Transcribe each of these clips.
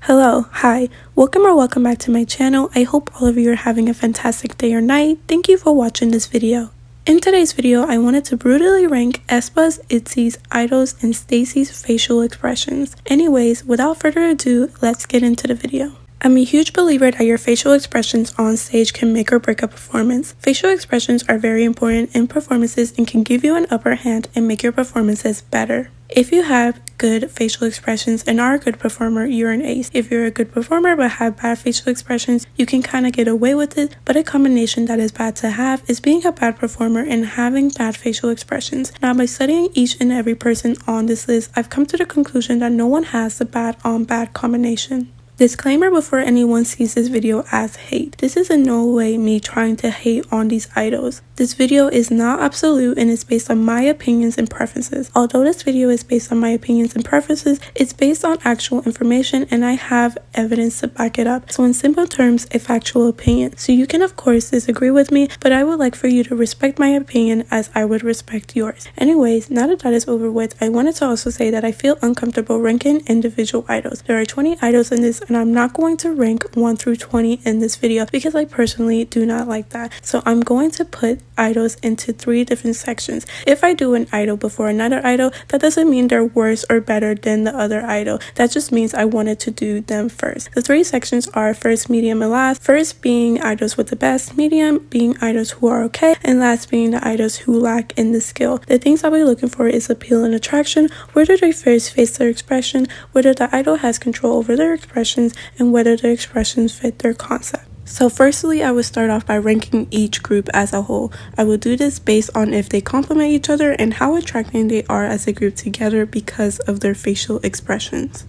Hello, hi, welcome back to my channel. I hope all of you are having a fantastic day or night. Thank you for watching this video. In today's video, I wanted to brutally rank Aespa's, Itzy's, Idol's, and STACEY's facial expressions. Anyways, without further ado, let's get into the video. I'm a huge believer that your facial expressions on stage can make or break a performance. Facial expressions are very important in performances and can give you an upper hand and make your performances better. If you have good facial expressions and are a good performer, you're an ace. If you're a good performer but have bad facial expressions, you can kind of get away with it, but a combination that is bad to have is being a bad performer and having bad facial expressions. Now, by studying each and every person on this list, I've come to the conclusion that no one has the bad on bad combination. Disclaimer before anyone sees this video as hate. This is in no way me trying to hate on these idols. This video is not absolute and it's based on my opinions and preferences. Although this video is based on my opinions and preferences, it's based on actual information and I have evidence to back it up. So in simple terms, a factual opinion. So you can of course disagree with me, but I would like for you to respect my opinion as I would respect yours. Anyways, now that that is over with, I wanted to also say that I feel uncomfortable ranking individual idols. There are 20 idols in this and I'm not going to rank 1 through 20 in this video because I personally do not like that. So I'm going to put idols into 3 different sections. If I do an idol before another idol, that doesn't mean they're worse or better than the other idol. That just means I wanted to do them first. The 3 sections are first, medium, and last. First being idols with the best, medium being idols who are okay, and last being the idols who lack in the skill. The things I'll be looking for is appeal and attraction, whether they first face their expression, whether the idol has control over their expressions, and whether their expressions fit their concept. So firstly, I will start off by ranking each group as a whole. I will do this based on if they complement each other and how attracting they are as a group together because of their facial expressions.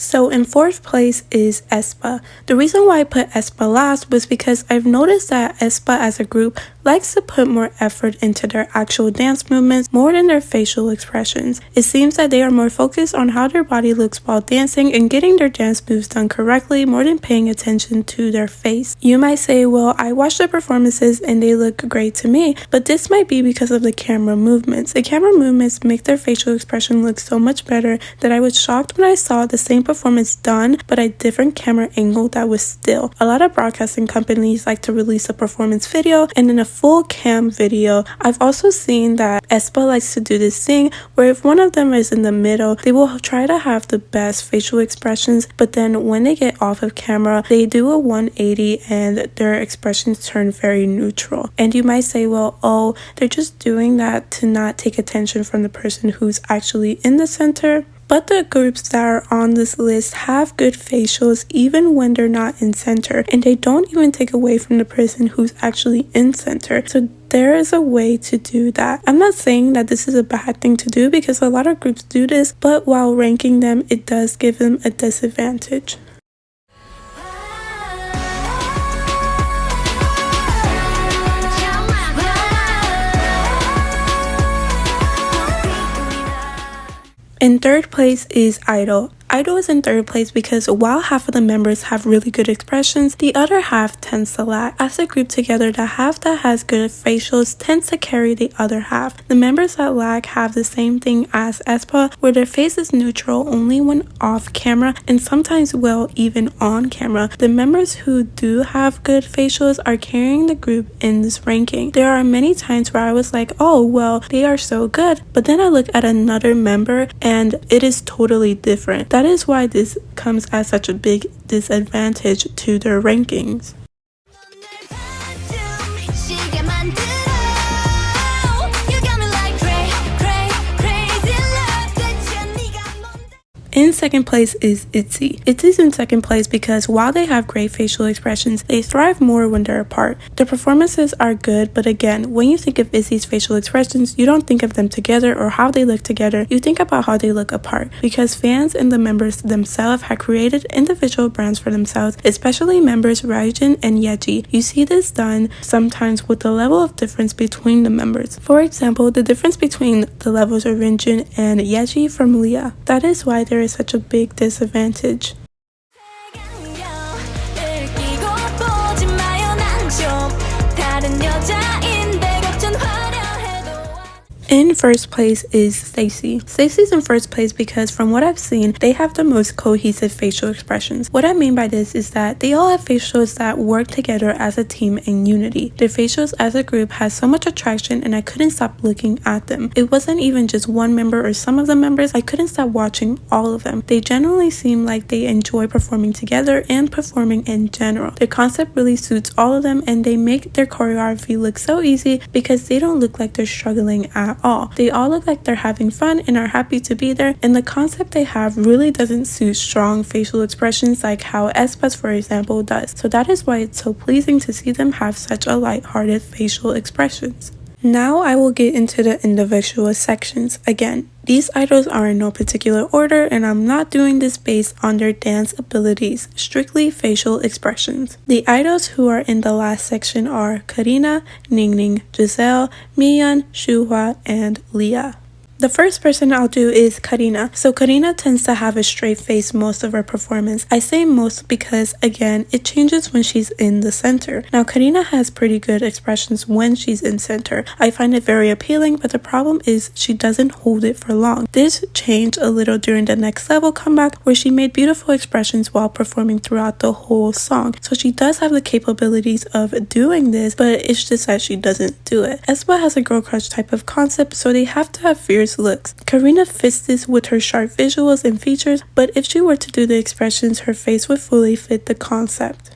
So in 4th place is Aespa. The reason why I put Aespa last was because I've noticed that Aespa as a group likes to put more effort into their actual dance movements more than their facial expressions. It seems that they are more focused on how their body looks while dancing and getting their dance moves done correctly more than paying attention to their face. You might say, well, I watched their performances and they look great to me, but this might be because of the camera movements. The camera movements make their facial expression look so much better that I was shocked when I saw the same performance done but a different camera angle that was still. A lot of broadcasting companies like to release a performance video and then a full cam video. I've also seen that Aespa likes to do this thing where if one of them is in the middle, they will try to have the best facial expressions, but then when they get off of camera, they do a 180 and their expressions turn very neutral. And you might say, well, oh, they're just doing that to not take attention from the person who's actually in the center. But the groups that are on this list have good facials even when they're not in center, and they don't even take away from the person who's actually in center. So there is a way to do that. I'm not saying that this is a bad thing to do because a lot of groups do this, but while ranking them, it does give them a disadvantage. In 3rd place is Idol. Idol is in 3rd place because while half of the members have really good expressions, the other half tends to lack. As a group together, the half that has good facials tends to carry the other half. The members that lack have the same thing as Aespa, where their face is neutral only when off camera and sometimes well even on camera. The members who do have good facials are carrying the group in this ranking. There are many times where I was like, oh well, they are so good, but then I look at another member and it is totally different. That is why this comes as such a big disadvantage to their rankings. In 2nd place is Itzy. Itzy's in 2nd place because while they have great facial expressions, they thrive more when they're apart. Their performances are good, but again, when you think of Itzy's facial expressions, you don't think of them together or how they look together, you think about how they look apart. Because fans and the members themselves have created individual brands for themselves, especially members Ryujin and Yeji. You see this done sometimes with the level of difference between the members. For example, the difference between the levels of Ryujin and Yeji from Leah. That is why there is is such a big disadvantage. In first place is STACEY. STACEY's in first place because from what I've seen, they have the most cohesive facial expressions. What I mean by this is that they all have facials that work together as a team in unity. Their facials as a group has so much attraction and I couldn't stop looking at them. It wasn't even just one member or some of the members, I couldn't stop watching all of them. They generally seem like they enjoy performing together and performing in general. Their concept really suits all of them and they make their choreography look so easy because they don't look like they're struggling at all. They all look like they're having fun and are happy to be there, and the concept they have really doesn't suit strong facial expressions like how Aespa's, for example, does. So that is why it's so pleasing to see them have such a light-hearted facial expressions. Now I will get into the individual sections. Again, these idols are in no particular order and I'm not doing this based on their dance abilities, strictly facial expressions. The idols who are in the last section are Karina, Ningning, Giselle, Miyeon, Shuwa, and Leah. The first person I'll do is Karina. So Karina tends to have a straight face most of her performance. I say most because, again, it changes when she's in the center. Now, Karina has pretty good expressions when she's in center. I find it very appealing, but the problem is she doesn't hold it for long. This changed a little during the Next Level comeback where she made beautiful expressions while performing throughout the whole song. So she does have the capabilities of doing this, but it's just that she doesn't do it. Aespa has a girl crush type of concept, so they have to have fierce looks. Karina fits this with her sharp visuals and features, but if she were to do the expressions, her face would fully fit the concept.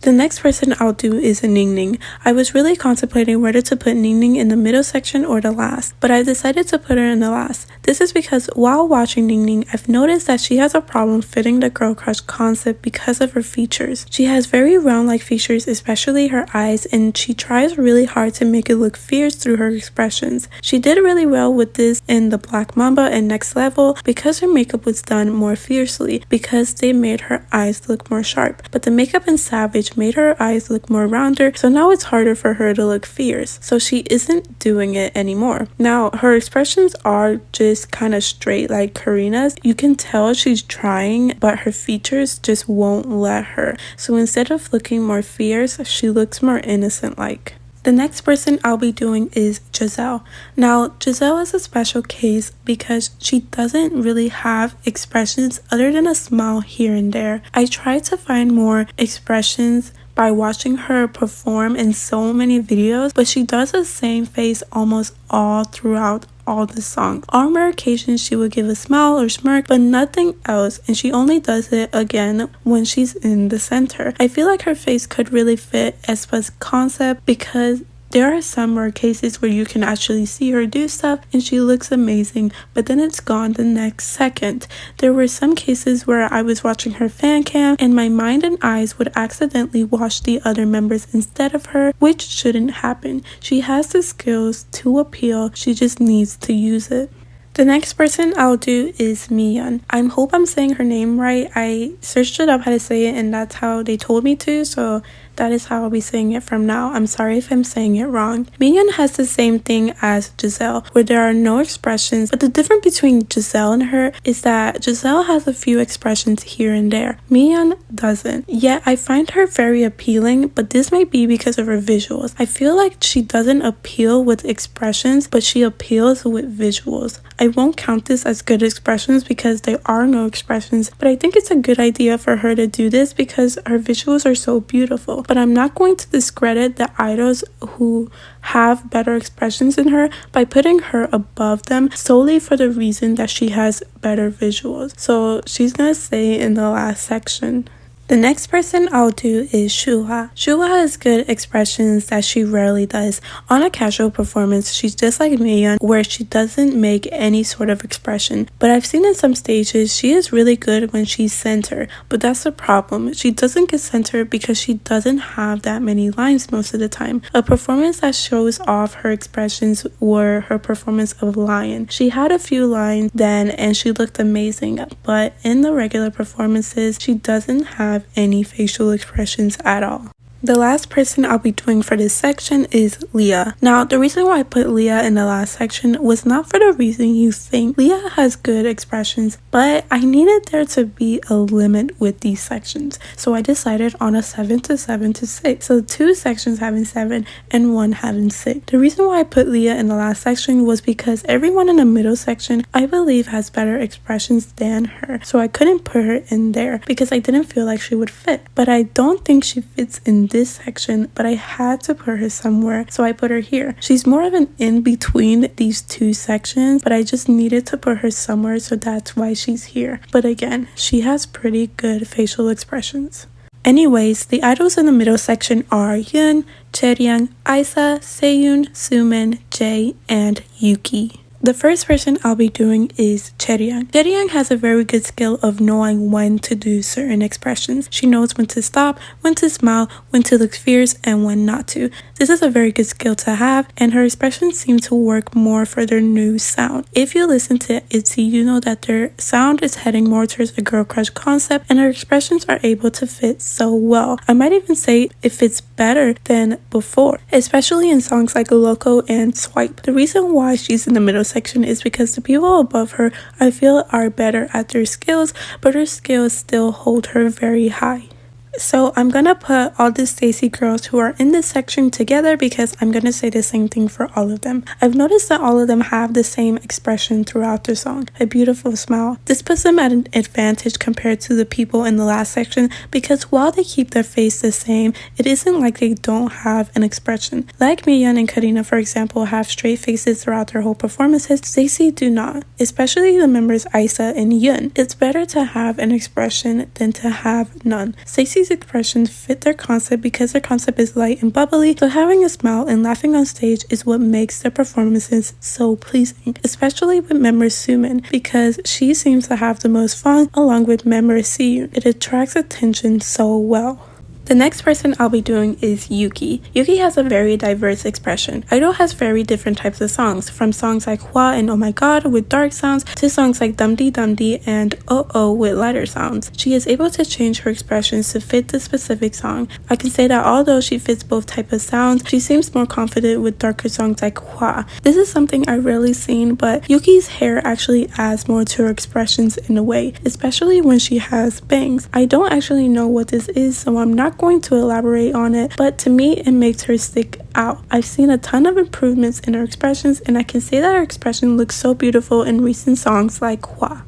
The next person I'll do is a Ningning. I was really contemplating whether to put Ningning in the middle section or the last, but I decided to put her in the last. This is because while watching Ningning, I've noticed that she has a problem fitting the girl crush concept because of her features. She has very round-like features, especially her eyes, and she tries really hard to make it look fierce through her expressions. She did really well with this in the Black Mamba and Next Level because her makeup was done more fiercely because they made her eyes look more sharp, but the makeup in Savage made her eyes look more rounder, so now it's harder for her to look fierce, so she isn't doing it anymore. Now her expressions are just kind of straight like Karina's. You can tell she's trying, but her features just won't let her, so instead of looking more fierce, she looks more innocent like. The next person I'll be doing is Giselle. Now, Giselle is a special case because she doesn't really have expressions other than a smile here and there. I tried to find more expressions by watching her perform in so many videos, but she does the same face almost all throughout all the songs. On rare occasions she would give a smile or smirk, but nothing else, and she only does it again when she's in the center. I feel like her face could really fit Aespa's concept because there are some rare cases where you can actually see her do stuff and she looks amazing, but then it's gone the next second. There were some cases where I was watching her fan cam and my mind and eyes would accidentally watch the other members instead of her, which shouldn't happen. She has the skills to appeal, she just needs to use it. The next person I'll do is Miyeon. I hope I'm saying her name right. I searched it up how to say it and that's how they told me to, so that is how I'll be saying it from now. I'm sorry if I'm saying it wrong. Miyeon has the same thing as Giselle, where there are no expressions, but the difference between Giselle and her is that Giselle has a few expressions here and there. Miyeon doesn't. Yet I find her very appealing, but this might be because of her visuals. I feel like she doesn't appeal with expressions, but she appeals with visuals. I won't count this as good expressions because there are no expressions, but I think it's a good idea for her to do this because her visuals are so beautiful. But I'm not going to discredit the idols who have better expressions than her by putting her above them solely for the reason that she has better visuals. So she's gonna stay in the last section. The next person I'll do is Shuwa. Shuwa has good expressions that she rarely does. On a casual performance, she's just like Miyeon, where she doesn't make any sort of expression. But I've seen in some stages, she is really good when she's center. But that's the problem. She doesn't get center because she doesn't have that many lines most of the time. A performance that shows off her expressions were her performance of Lion. She had a few lines then and she looked amazing. But in the regular performances, she doesn't have any facial expressions at all. The last person I'll be doing for this section is Leah. Now, the reason why I put Leah in the last section was not for the reason you think. Leah has good expressions, but I needed there to be a limit with these sections. So I decided on a 7 to 7 to 6. So 2 sections having 7 and 1 having 6. The reason why I put Leah in the last section was because everyone in the middle section, I believe, has better expressions than her. So I couldn't put her in there because I didn't feel like she would fit. But I don't think she fits in this section, but I had to put her somewhere, so I put her here. She's more of an in between these 2 sections, but I just needed to put her somewhere, so that's why she's here. But again, she has pretty good facial expressions. Anyways, the idols in the middle section are Yoon, Chaeryeong, Aespa, Seyun, Sumin, Jae, and Yuki. The first person I'll be doing is Chaeryeong. Chaeryeong has a very good skill of knowing when to do certain expressions. She knows when to stop, when to smile, when to look fierce, and when not to. This is a very good skill to have, and her expressions seem to work more for their new sound. If you listen to Itzy, you know that their sound is heading more towards a girl crush concept, and her expressions are able to fit so well. I might even say it fits better than before, especially in songs like Loco and Swipe. The reason why she's in the middle section is because the people above her, I feel, are better at their skills, but her skills still hold her very high. So I'm gonna put all the STACEY girls who are in this section together because I'm gonna say the same thing for all of them. I've noticed that all of them have the same expression throughout their song, a beautiful smile. This puts them at an advantage compared to the people in the last section because while they keep their face the same, it isn't like they don't have an expression. Like Miyeon and Karina, for example, have straight faces throughout their whole performances, STACEY do not, especially the members Aespa and Yoon. It's better to have an expression than to have none. STACEY's expressions fit their concept because their concept is light and bubbly, so having a smile and laughing on stage is what makes their performances so pleasing, especially with member Sumin because she seems to have the most fun along with member Seyun. It attracts attention so well. The next person I'll be doing is Yuki. Yuki has a very diverse expression. Idol has very different types of songs, from songs like Hwa and Oh My God with dark sounds to songs like Dum Dee Dum Dee and Oh Oh with lighter sounds. She is able to change her expressions to fit the specific song. I can say that although she fits both types of sounds, she seems more confident with darker songs like Hwa. This is something I've rarely seen, but Yuki's hair actually adds more to her expressions in a way, especially when she has bangs. I don't actually know what this is, so I'm not going to elaborate on it, but to me it makes her stick out. I've seen a ton of improvements in her expressions, and I can say that her expression looks so beautiful in recent songs like Hwa.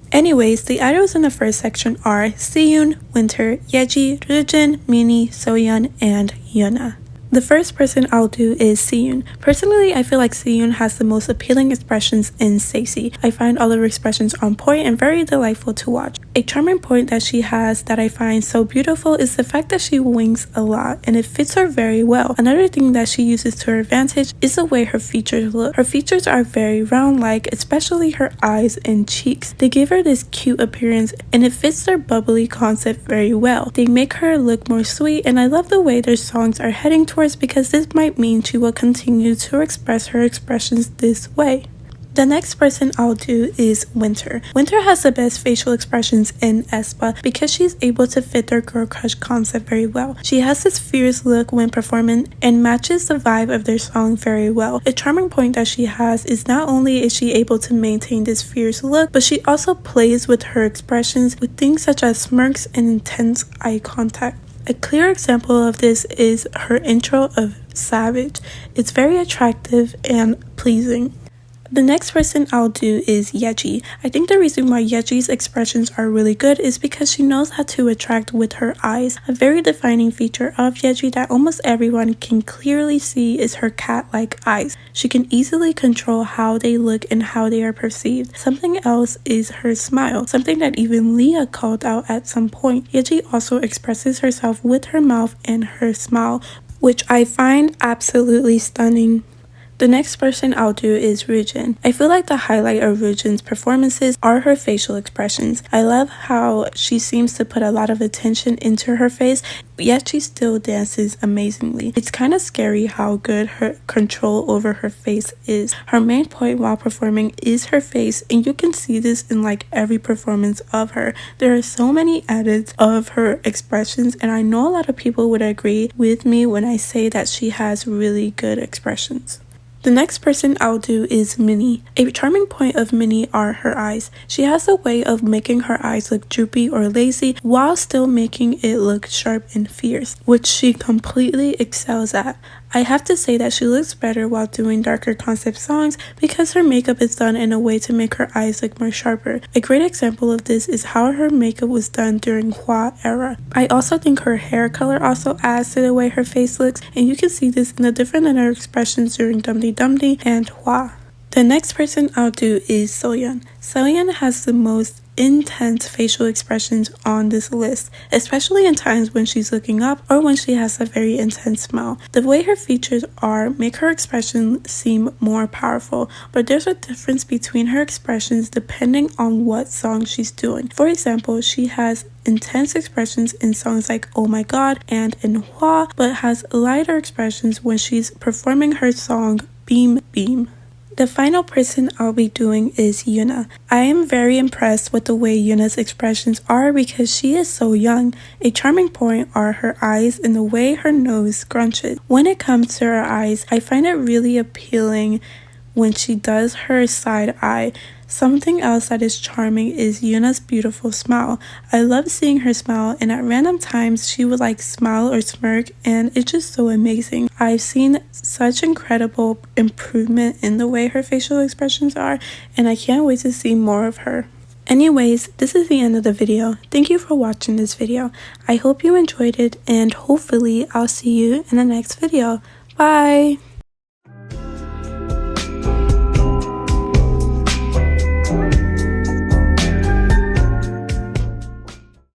Anyways, the idols in the first section are Seyun, Winter, Yeji, Ryujin, Mini, Soyeon, and Yuna. The first person I'll do is Seyun. Personally, I feel like Seyun has the most appealing expressions in STACEY. I find all of her expressions on point and very delightful to watch. A charming point that she has that I find so beautiful is the fact that she winks a lot, and it fits her very well. Another thing that she uses to her advantage is the way her features look. Her features are very round-like, especially her eyes and cheeks. They give her this cute appearance, and it fits their bubbly concept very well. They make her look more sweet, and I love the way their songs are heading towards because this might mean she will continue to express her expressions this way. The next person I'll do is Winter. Winter has the best facial expressions in Aespa because she's able to fit their girl crush concept very well. She has this fierce look when performing and matches the vibe of their song very well. A charming point that she has is not only is she able to maintain this fierce look, but she also plays with her expressions with things such as smirks and intense eye contact. A clear example of this is her intro of Savage. It's very attractive and pleasing. The next person I'll do is Yeji. I think the reason why Yeji's expressions are really good is because she knows how to attract with her eyes. A very defining feature of Yeji that almost everyone can clearly see is her cat-like eyes. She can easily control how they look and how they are perceived. Something else is her smile, something that even Leah called out at some point. Yeji also expresses herself with her mouth and her smile, which I find absolutely stunning. The next person I'll do is Ryujin. I feel like the highlight of Ryujin's performances are her facial expressions. I love how she seems to put a lot of attention into her face, yet she still dances amazingly. It's kind of scary how good her control over her face is. Her main point while performing is her face, and you can see this in like every performance of her. There are so many edits of her expressions, and I know a lot of people would agree with me when I say that she has really good expressions. The next person I'll do is Minnie. A charming point of Minnie are her eyes. She has a way of making her eyes look droopy or lazy while still making it look sharp and fierce, which she completely excels at. I have to say that she looks better while doing darker concept songs because her makeup is done in a way to make her eyes look more sharper. A great example of this is how her makeup was done during Hwa era. I also think her hair color also adds to the way her face looks, and you can see this in the different inner expressions during Dum Dee Dum Dee and Hwa. The next person I'll do is Soyeon. Soyeon has the most intense facial expressions on this list, especially in times when she's looking up or when she has a very intense smile. The way her features are make her expression seem more powerful, but there's a difference between her expressions depending on what song she's doing. For example, she has intense expressions in songs like Oh My God and in Hwa, but has lighter expressions when she's performing her song Beam Beam. The final person I'll be doing is Yuna. I am very impressed with the way Yuna's expressions are because she is so young. A charming point are her eyes and the way her nose scrunches. When it comes to her eyes, I find it really appealing when she does her side eye. Something else that is charming is Yuna's beautiful smile. I love seeing her smile, and at random times she would like smile or smirk, and it's just so amazing. I've seen such incredible improvement in the way her facial expressions are, and I can't wait to see more of her. Anyways, this is the end of the video. Thank you for watching this video. I hope you enjoyed it, and hopefully I'll see you in the next video. Bye!